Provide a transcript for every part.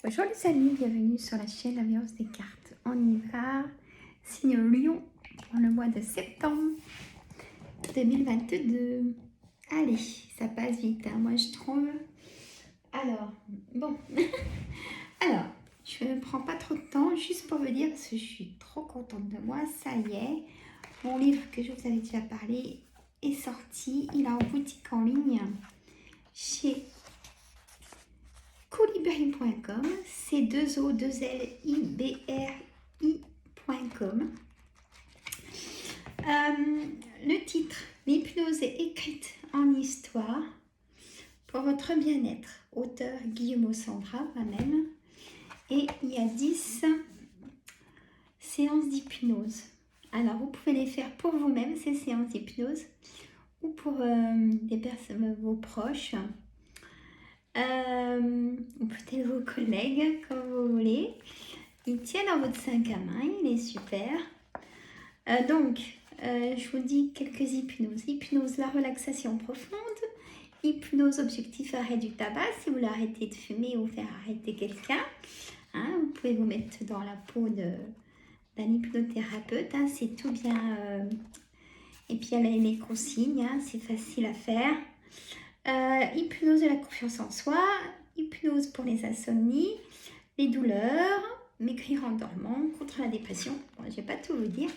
Bonjour les amis, bienvenue sur la chaîne La Violence des cartes. On y va, signe Lion pour le mois de septembre 2022. Allez, ça passe vite, hein, moi je trouve. Alors, bon, alors, je ne prends pas trop de temps, juste pour vous dire, parce que je suis trop contente de moi, ça y est, mon livre que je vous avais déjà parlé est sorti, il est en boutique en ligne chez Colibri.com, c'est 2o2libri.com. Le titre, l'hypnose est écrite en histoire pour votre bien-être. Auteur Guillaume Sandra, moi-même. Et il y a 10 séances d'hypnose. Alors, vous pouvez les faire pour vous-même, ces séances d'hypnose, ou pour des personnes, vos proches. Ou peut-être vos collègues, comme vous voulez. Il tient dans votre 5 à main, il est super. Je vous dis quelques hypnoses. Hypnose, la relaxation profonde. Hypnose, objectif, arrêt du tabac. Si vous voulez arrêter de fumer ou faire arrêter quelqu'un, hein, vous pouvez vous mettre dans la peau d'un hypnothérapeute. Hein, c'est tout bien. Et puis, il y a les consignes, hein, c'est facile à faire. Hypnose de la confiance en soi, hypnose pour les insomnies, les douleurs, maigrir en dormant, contre la dépression. Bon, je ne vais pas tout vous dire.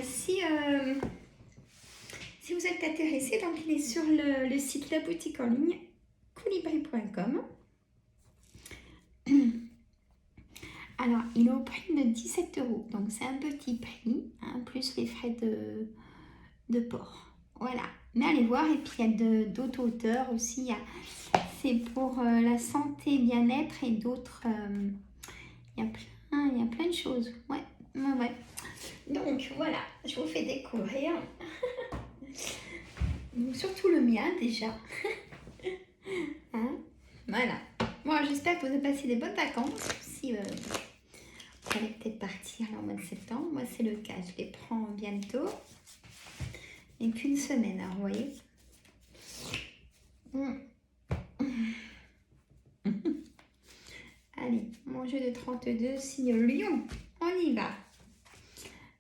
Si vous êtes intéressé, donc il est sur le site La Boutique en ligne, colibri.com. Alors, il est au prix de 17 €, donc c'est un petit prix, hein, plus les frais de port. Voilà, mais allez voir, et puis il y a d'autres auteurs aussi, c'est pour la santé, bien-être et d'autres, il y a plein de choses, ouais. Donc voilà, je vous fais découvrir, donc, surtout le mien déjà, hein, voilà. Moi j'espère que vous avez passé des bonnes vacances, si vous allez peut-être partir là, au mois de septembre, moi c'est le cas, je les prends bientôt. Et qu'une semaine, alors, vous voyez. Allez, mon jeu de 32, signe Lion, on y va.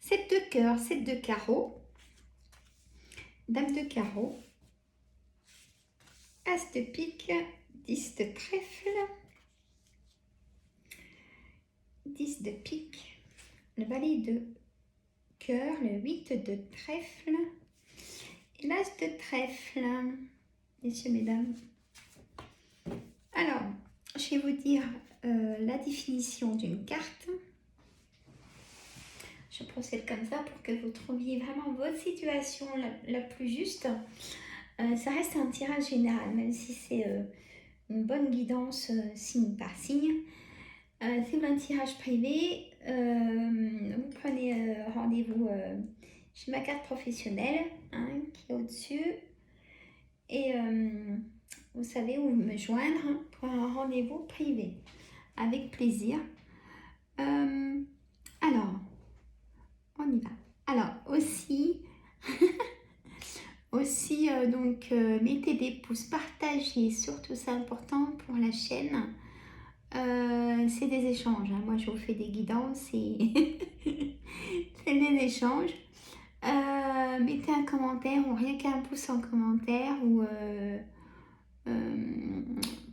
7 de cœur, 7 de carreau, dame de carreau, as de pique, 10 de trèfle, 10 de pique, le valet de cœur, le 8 de trèfle et l'as de trèfle, messieurs, mesdames. Alors, je vais vous dire la définition d'une carte. Je procède comme ça pour que vous trouviez vraiment votre situation la plus juste. Ça reste un tirage général, même si c'est une bonne guidance signe par signe. Si vous voulez un tirage privé, vous prenez rendez-vous chez ma carte professionnelle, hein, qui est au-dessus. Et vous savez où me joindre pour un rendez-vous privé. Avec plaisir. Alors, on y va. Alors, aussi, mettez des pouces, partagez, surtout c'est important pour la chaîne. C'est des échanges, hein. Moi je vous fais des guidances et c'est des échanges. Mettez un commentaire ou rien qu'un pouce en commentaire ou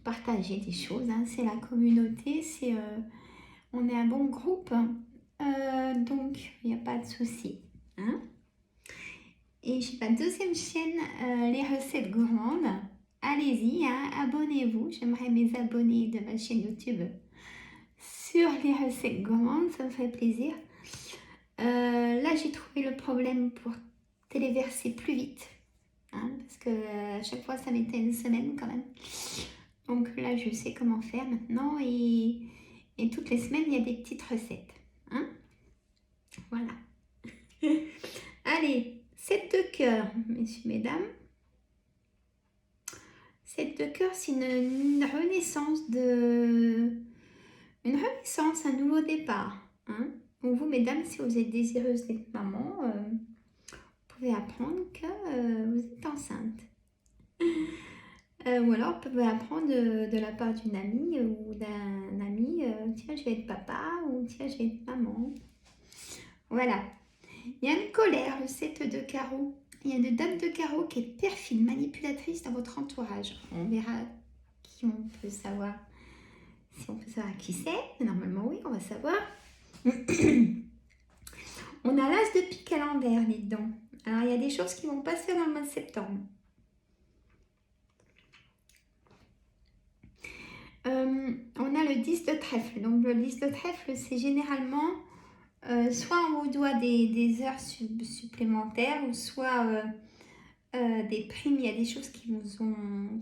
partagez des choses, hein. C'est la communauté, on est un bon groupe, donc il n'y a pas de souci, hein. Et j'ai ma deuxième chaîne, les recettes gourmandes. Allez-y, hein, abonnez-vous. J'aimerais mes abonnés de ma chaîne YouTube sur les recettes gourmandes, ça me ferait plaisir. Là, j'ai trouvé le problème pour téléverser plus vite, hein, parce que à chaque fois, ça mettait une semaine quand même. Donc là, je sais comment faire maintenant, et toutes les semaines, il y a des petites recettes, hein. Voilà. Allez. 7 de cœur, messieurs, mesdames. 7 de cœur, c'est une renaissance, un nouveau départ, hein. Donc vous, mesdames, si vous êtes désireuse d'être maman, vous pouvez apprendre que vous êtes enceinte. Ou alors, vous pouvez apprendre de la part d'une amie ou d'un ami, tiens, je vais être papa ou tiens, je vais être maman. Voilà. Il y a une colère, le 7 de carreau. Il y a une dame de carreau qui est perfide, manipulatrice dans votre entourage. On verra qui on peut savoir. Si on peut savoir qui c'est, normalement oui, on va savoir. On a l'as de pique à l'envers, les dents. Alors, il y a des choses qui vont passer dans le mois de septembre. On a le 10 de trèfle. Donc, le 10 de trèfle, c'est généralement soit on vous doit des heures supplémentaires ou soit des primes. Il y a des choses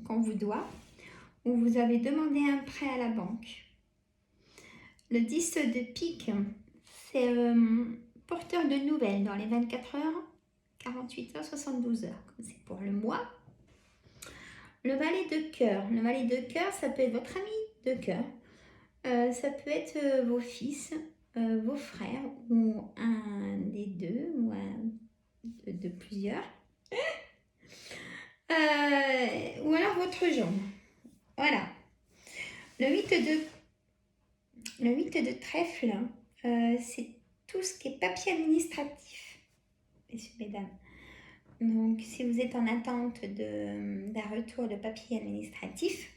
qu'on vous doit ou vous avez demandé un prêt à la banque. Le 10 de pique, c'est porteur de nouvelles dans les 24 heures, 48 heures, 72 heures. C'est pour le mois. Le valet de cœur. Le valet de cœur, ça peut être votre ami de cœur. Ça peut être vos fils, vos frères ou un des deux ou un de plusieurs. Ou alors votre jambe. Voilà. Le 8 de trèfle, c'est tout ce qui est papier administratif, messieurs, mesdames. Donc, si vous êtes en attente d'un retour de papier administratif,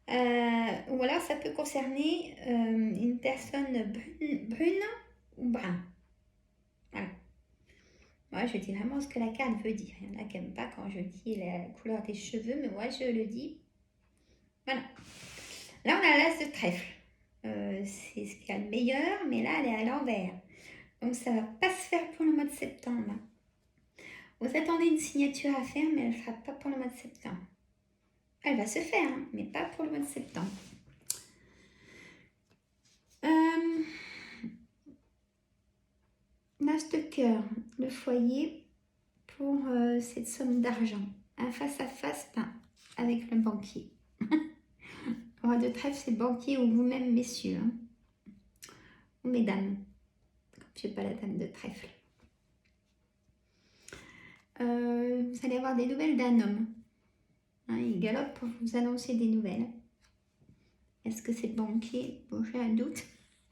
ou alors ça peut concerner une personne brune ou brun. Voilà. Moi, je dis vraiment ce que la carte veut dire. Il y en a qui n'aiment pas quand je dis la couleur des cheveux, mais moi, je le dis. Voilà. Là, on a l'as de trèfle. C'est ce qu'il y a de meilleur, mais là, elle est à l'envers. Donc, ça ne va pas se faire pour le mois de septembre. Vous attendez une signature à faire, mais elle ne sera pas pour le mois de septembre. Elle va se faire, hein, mais pas pour le mois de septembre. L'as de cœur, le foyer pour cette somme d'argent. Un face-à-face avec le banquier. Le roi de trèfle, c'est banquier ou vous-même, messieurs. Hein. Ou mesdames, comme je n'ai pas la dame de trèfle. Vous allez avoir des nouvelles d'un homme. Hein, il galope pour vous annoncer des nouvelles. Est-ce que c'est le banquier? Bon, j'ai un doute.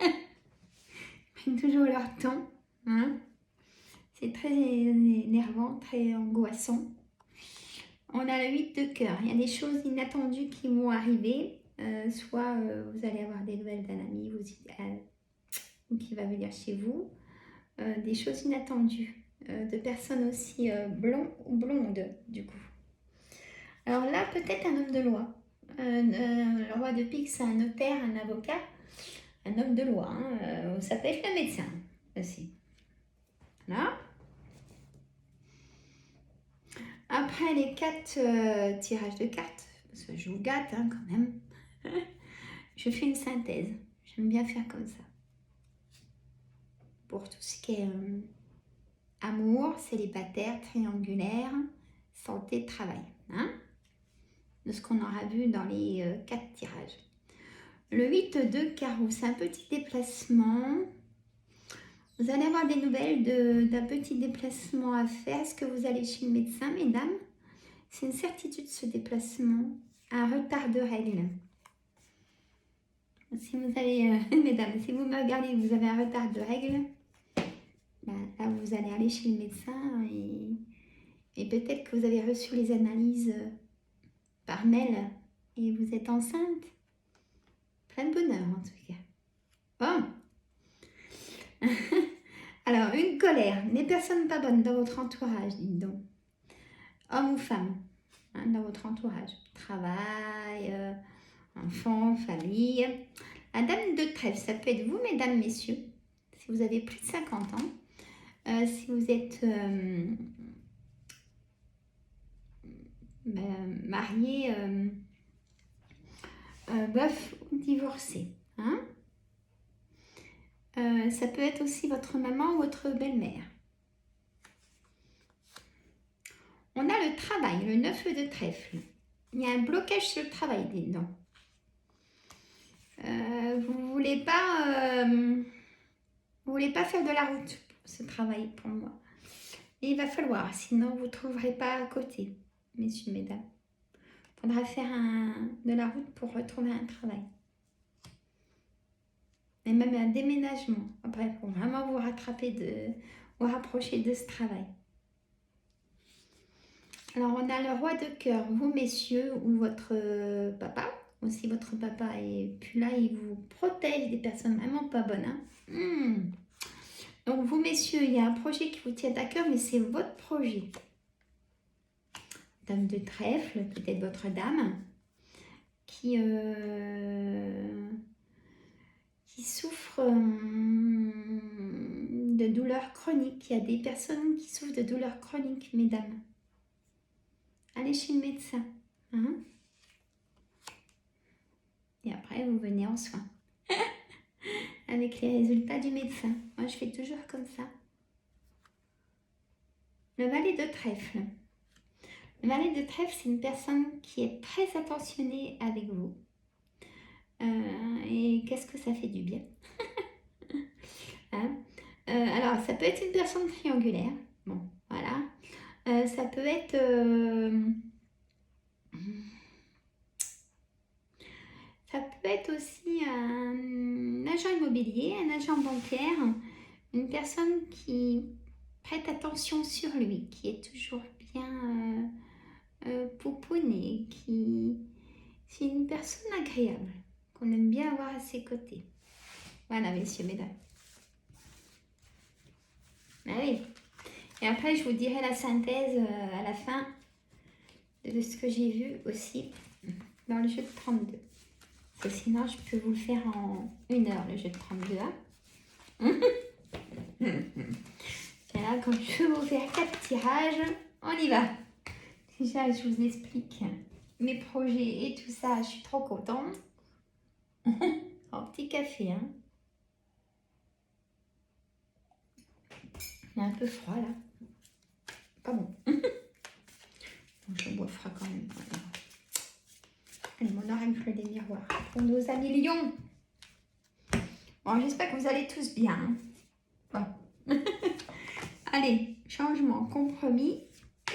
Ils prennent toujours leur temps. Hein. C'est très énervant, très angoissant. On a le 8 de cœur. Il y a des choses inattendues qui vont arriver. Soit vous allez avoir des nouvelles d'un ami qui va venir chez vous. Des choses inattendues. De personnes aussi blondes ou blondes, du coup. Alors là, peut-être un homme de loi. Le roi de pique, c'est un notaire, un avocat, un homme de loi. Hein. Ça peut être le médecin aussi. Voilà. Après les 4 tirages de cartes, parce que je vous gâte hein, quand même, je fais une synthèse. J'aime bien faire comme ça. Pour tout ce qui est amour, célibataire, triangulaire, santé, travail. Hein, de ce qu'on aura vu dans les 4 tirages. Le 8 de carreau, c'est un petit déplacement. Vous allez avoir des nouvelles d'un petit déplacement à faire. Est-ce que vous allez chez le médecin, mesdames? C'est une certitude ce déplacement. Un retard de règles. Si vous avez, mesdames, si vous me regardez et que vous avez un retard de règles, ben, là vous allez aller chez le médecin et peut-être que vous avez reçu les analyses par mail et vous êtes enceinte. Plein de bonheur en tout cas. Bon. Alors, une colère. Les personnes pas bonnes dans votre entourage, dites donc. Homme ou femme, hein, dans votre entourage. Travail, enfants, famille. La dame de trèfle, ça peut être vous, mesdames, messieurs, si vous avez plus de 50 ans. Si vous êtes marié, veuf ou divorcé. Hein. Ça peut être aussi votre maman ou votre belle-mère. On a le travail, le 9 de trèfle. Il y a un blocage sur le travail dedans. Vous voulez pas faire de la route pour ce travail pour moi. Et il va falloir, sinon vous ne trouverez pas à côté, messieurs, mesdames. faudra faire de la route pour retrouver un travail. Et même un déménagement, après, pour vraiment vous rapprocher de ce travail. Alors, on a le roi de cœur, vous messieurs, ou votre papa. Aussi, votre papa est plus là, il vous protège des personnes vraiment pas bonnes. Hein. Donc, vous messieurs, il y a un projet qui vous tient à cœur, mais c'est votre projet. Dame de trèfle, peut-être votre dame, qui souffre de douleurs chroniques. Il y a des personnes qui souffrent de douleurs chroniques, mesdames. Allez chez le médecin. Hein? Et après, vous venez en soins. Avec les résultats du médecin. Moi, je fais toujours comme ça. Le valet de trèfle. Le valet de trèfle, c'est une personne qui est très attentionnée avec vous. Et qu'est-ce que ça fait du bien. Hein? Alors, ça peut être une personne triangulaire. Bon, voilà. Ça peut être... ça peut être aussi un agent immobilier, un agent bancaire, une personne qui prête attention sur lui, qui est toujours bien pouponné, c'est une personne agréable, qu'on aime bien avoir à ses côtés. Voilà, messieurs, mesdames. Ah oui. Et après, je vous dirai la synthèse à la fin de ce que j'ai vu aussi dans le jeu de 32. Parce que sinon, je peux vous le faire en 1 heure, le jeu de 32. Hein. Et là, comme je vais vous faire 4 tirages, on y va. Déjà, je vous explique mes projets et tout ça. Je suis trop contente. Un petit café. Hein. Il est un peu froid là. Pas bon. Donc, je bois froid quand même. Voilà. Allez, mon oracle des miroirs. Pour nos amis lions. Bon, j'espère que vous allez tous bien. Bon. Allez, changement, compromis,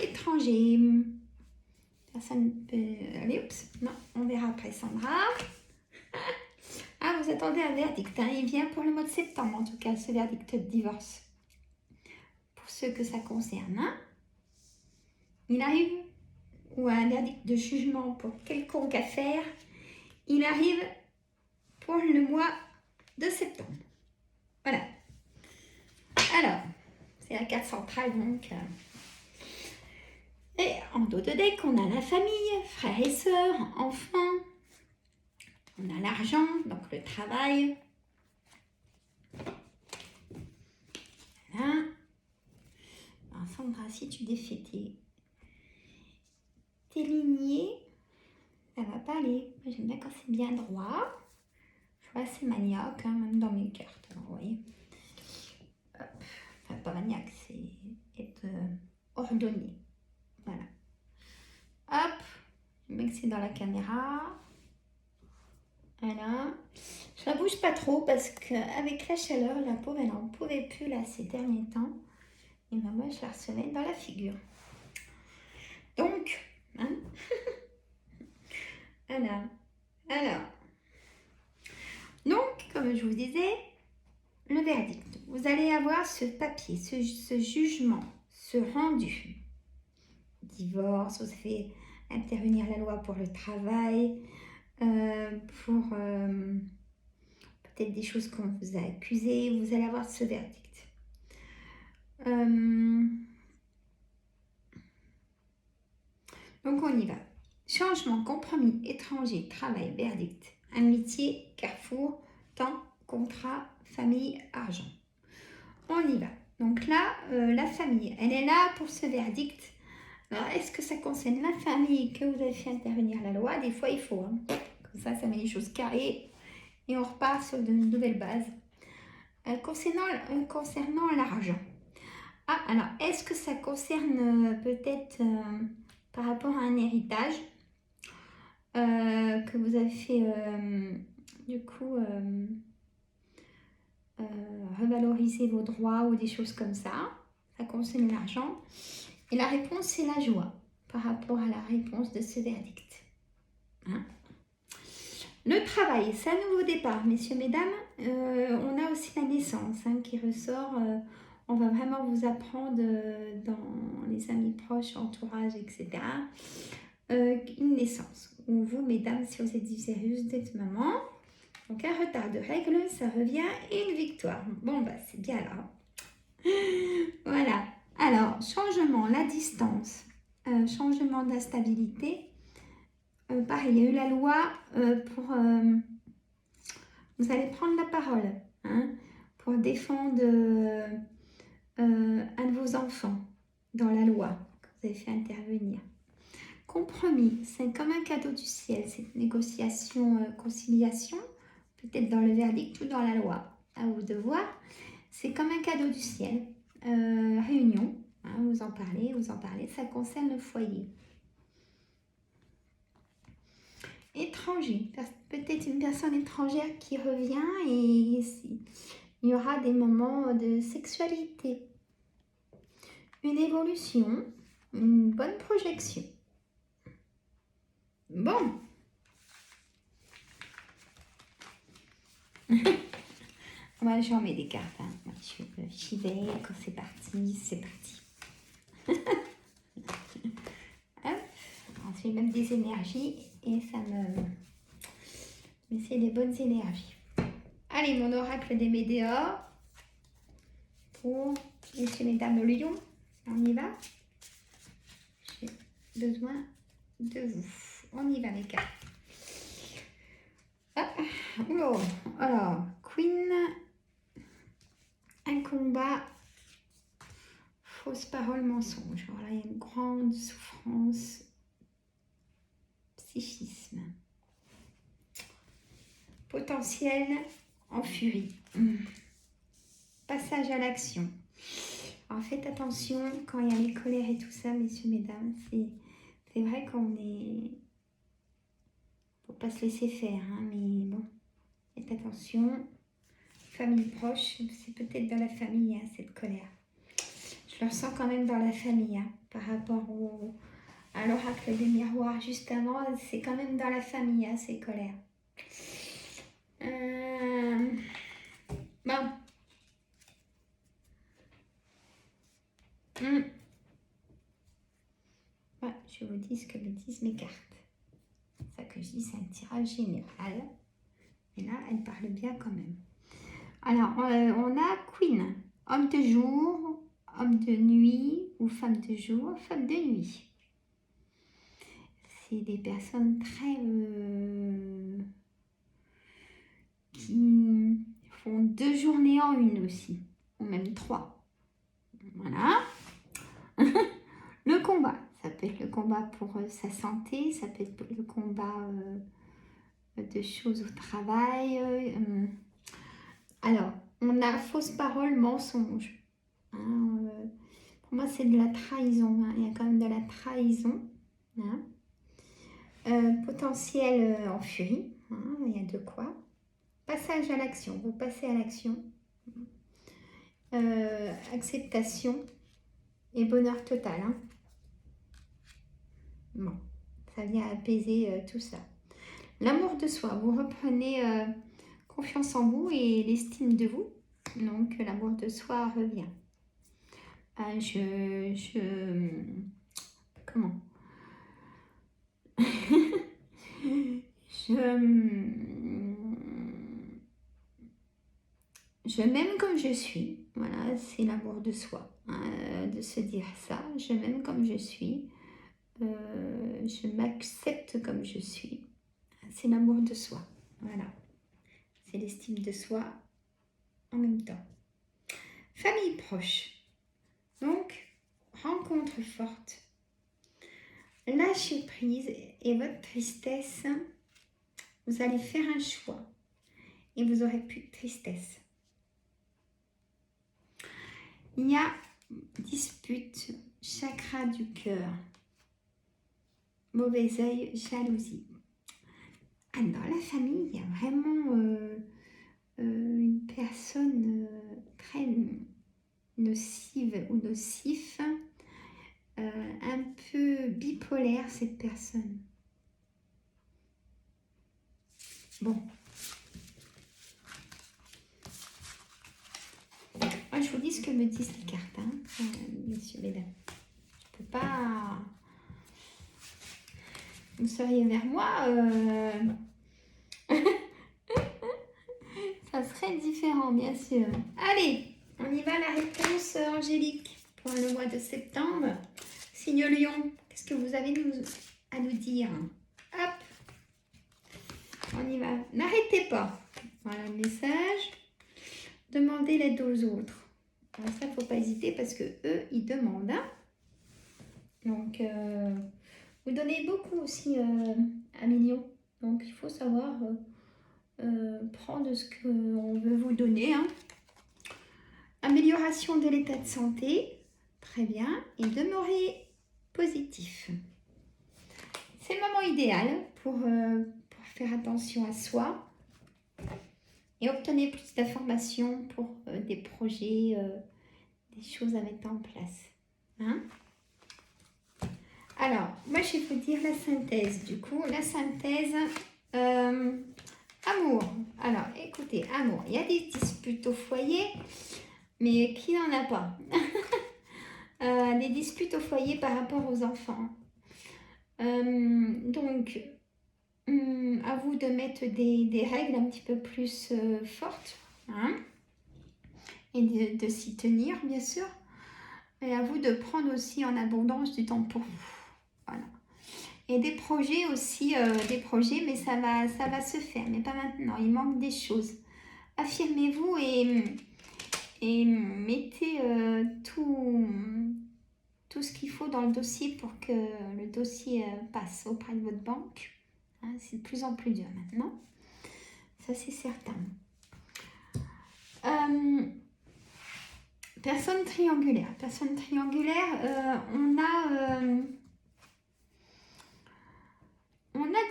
étranger. Personne peut... Allez, oups. Non, on verra après Sandra. Ah, vous attendez un verdict. Hein. Il vient pour le mois de septembre, en tout cas, ce verdict de divorce. Pour ceux que ça concerne. Hein. Il arrive, ou un verdict de jugement pour quelconque affaire, il arrive pour le mois de septembre. Voilà. Alors, c'est la carte centrale, donc. Et en dos de deck, on a la famille, frères et sœurs, enfants. On a l'argent, donc le travail. Voilà. Alors, Sandra, si tu défais tes lignées, ça va pas aller. Moi, j'aime bien quand c'est bien droit. Je suis assez maniaque, hein, même dans mes cartes. Alors, vous voyez. Hop. Enfin, pas maniaque, c'est être ordonné. Voilà. Hop. J'aime bien que c'est dans la caméra. Voilà. Je la bouge pas trop parce qu'avec la chaleur, la pauvre, elle n'en pouvait plus là ces derniers temps. Et moi, je la recevais dans la figure. Donc, hein. Voilà. Alors. Donc, comme je vous disais, le verdict. Vous allez avoir ce papier, ce jugement, ce rendu. Divorce, vous fait intervenir la loi pour le travail, pour peut-être des choses qu'on vous a accusées. Vous allez avoir ce verdict. Donc on y va. Changement, compromis, étranger, travail, verdict, amitié, carrefour, temps, contrat, famille, argent. On y va. Donc là, la famille, elle est là pour ce verdict. Alors, est-ce que ça concerne la famille que vous avez fait intervenir la loi? Des fois, il faut. Hein. Comme ça met les choses carrées et on repart sur de nouvelles bases. Concernant l'argent. Ah, alors, est-ce que ça concerne peut-être par rapport à un héritage que vous avez fait, du coup, revaloriser vos droits ou des choses comme ça? Ça concerne l'argent. Et la réponse, c'est la joie par rapport à la réponse de ce verdict. Hein. Le travail, c'est un nouveau départ, messieurs, mesdames. On a aussi la naissance hein, qui ressort. On va vraiment vous apprendre dans les amis proches, entourage, etc. Une naissance. Ou vous, mesdames, si vous êtes désireuses d'être maman. Donc un retard de règles, ça revient et une victoire. Bon, bah c'est bien là. Voilà. Alors, changement, la distance, changement d'instabilité. Pareil, il y a eu la loi pour... vous allez prendre la parole hein, pour défendre un de vos enfants dans la loi que vous avez fait intervenir. Compromis, c'est comme un cadeau du ciel, cette négociation, conciliation, peut-être dans le verdict ou dans la loi, à vous de voir. C'est comme un cadeau du ciel. Réunion, hein, vous en parlez, ça concerne le foyer. Étranger, peut-être une personne étrangère qui revient et il y aura des moments de sexualité. Une évolution, une bonne projection. Bon. Moi, j'en mets des cartes. Hein. J'y vais, quand c'est parti, c'est parti. Hop. Ensuite, même des énergies et ça me... Mais c'est des bonnes énergies. Allez, mon oracle des météores. Pour messieurs, mesdames, le lion. On y va. J'ai besoin de vous. On y va, mes cartes. Ah, oh, alors, Queen, un combat, fausse parole, mensonge. Alors là, il y a une grande souffrance, psychisme. Potentiel en furie. Passage à l'action. Alors faites attention quand il y a les colères et tout ça, messieurs, mesdames. C'est vrai qu'on est... Faut pas se laisser faire, hein, mais bon, faites attention. Famille proche, c'est peut-être dans la famille, hein, cette colère. Je le ressens quand même dans la famille, hein, par rapport à l'oracle des miroirs juste avant, c'est quand même dans la famille, hein, ces colères. Bon. Ouais, je vous dis ce que me disent mes cartes. C'est ça que je dis, c'est un tirage général. Et là, elle parle bien quand même. Alors, on a Queen, homme de jour, homme de nuit ou femme de jour, femme de nuit. C'est des personnes très... qui font 2 journées en une aussi, ou même 3. Voilà. Le combat, ça peut être le combat pour sa santé, ça peut être le combat de choses au travail. Alors, on a fausse parole, mensonge. Hein, pour moi, c'est de la trahison. Hein. Il y a quand même de la trahison. Hein. Potentiel en furie. Hein. Il y a de quoi. Passage à l'action. Vous passez à l'action. Acceptation et bonheur total. Hein. Bon, ça vient apaiser tout ça. L'amour de soi. Vous reprenez confiance en vous et l'estime de vous. Donc, l'amour de soi revient. Comment je m'aime comme je suis. Voilà, c'est l'amour de soi. Hein, de se dire ça. Je m'aime comme je suis. Je m'accepte comme je suis. C'est l'amour de soi. Voilà. C'est l'estime de soi en même temps. Famille proche. Donc, rencontre forte. Lâchez prise et votre tristesse, vous allez faire un choix et vous aurez plus de tristesse. Il y a dispute, chakra du cœur, mauvais œil, jalousie. Dans la famille, il y a vraiment une personne très nocive ou nocif, un peu bipolaire cette personne. Bon. Moi, je vous dis ce que me disent les cartes, hein, messieurs, mesdames. Je peux pas... Vous seriez vers moi, ça serait différent, bien sûr. Allez, on y va, la réponse angélique pour le mois de septembre. Signe Lion, qu'est-ce que vous avez à nous dire? Hop, on y va. N'arrêtez pas. Voilà le message. Demandez l'aide aux autres. Alors ça, il ne faut pas hésiter parce que eux, ils demandent. Hein. Donc, vous donnez beaucoup aussi à Mignon. Donc, il faut savoir prendre ce qu'on veut vous donner. Hein. Amélioration de l'état de santé. Très bien. Et demeurer positif. C'est le moment idéal pour faire attention à soi. Et obtenez plus d'informations pour des projets, des choses à mettre en place. Hein? Alors, moi, je vais vous dire la synthèse. Du coup, la synthèse, amour. Alors, écoutez, amour. Il y a des disputes au foyer, mais qui n'en a pas? Des disputes au foyer par rapport aux enfants. Donc, à vous de mettre des règles un petit peu plus fortes. Hein, et de s'y tenir, bien sûr. Et à vous de prendre aussi en abondance du temps pour vous. Voilà. Et des projets aussi, mais ça va se faire, mais pas maintenant. Il manque des choses. Affirmez-vous et mettez tout ce qu'il faut dans le dossier pour que le dossier passe auprès de votre banque. Hein, c'est de plus en plus dur maintenant. Ça, c'est certain. Personne triangulaire. Personne triangulaire, on a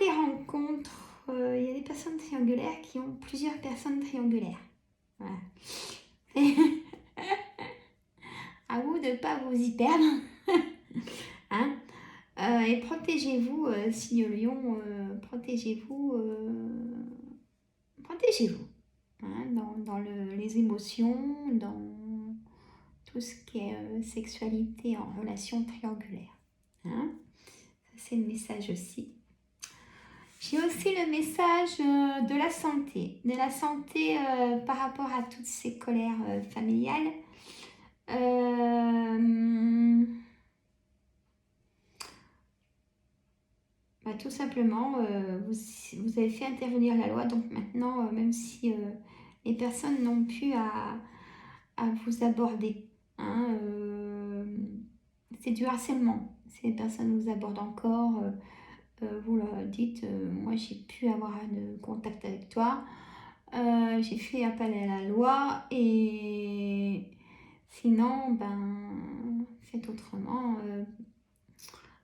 des rencontres. Il y a des personnes triangulaires qui ont plusieurs personnes triangulaires. Voilà. À vous de ne pas vous y perdre. Hein, et protégez-vous, signe Lion, protégez-vous. Hein, dans les émotions, dans tout ce qui est sexualité en relation triangulaire. Hein, ça, c'est le message aussi. J'ai aussi le message de la santé. De la santé par rapport à toutes ces colères familiales. Tout simplement, vous avez fait intervenir la loi. Donc maintenant, même si les personnes n'ont plus à vous aborder, hein, c'est du harcèlement. Si les personnes vous abordent encore, vous leur dites moi j'ai pu avoir de contact avec toi, j'ai fait appel à la loi et sinon faites autrement,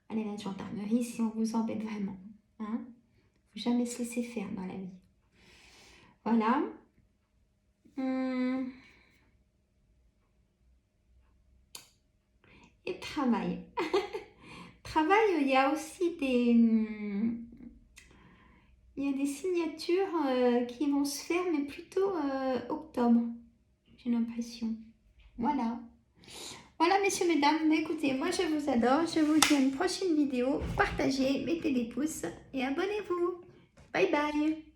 allez à la gendarmerie si on vous embête vraiment. Hein, faut jamais se laisser faire dans la vie. Voilà. Et travail. Travail, il y a aussi des signatures qui vont se faire, mais plutôt octobre, j'ai l'impression. Voilà. Voilà, messieurs, mesdames. Écoutez, moi, je vous adore. Je vous dis à une prochaine vidéo. Partagez, mettez des pouces et abonnez-vous. Bye bye.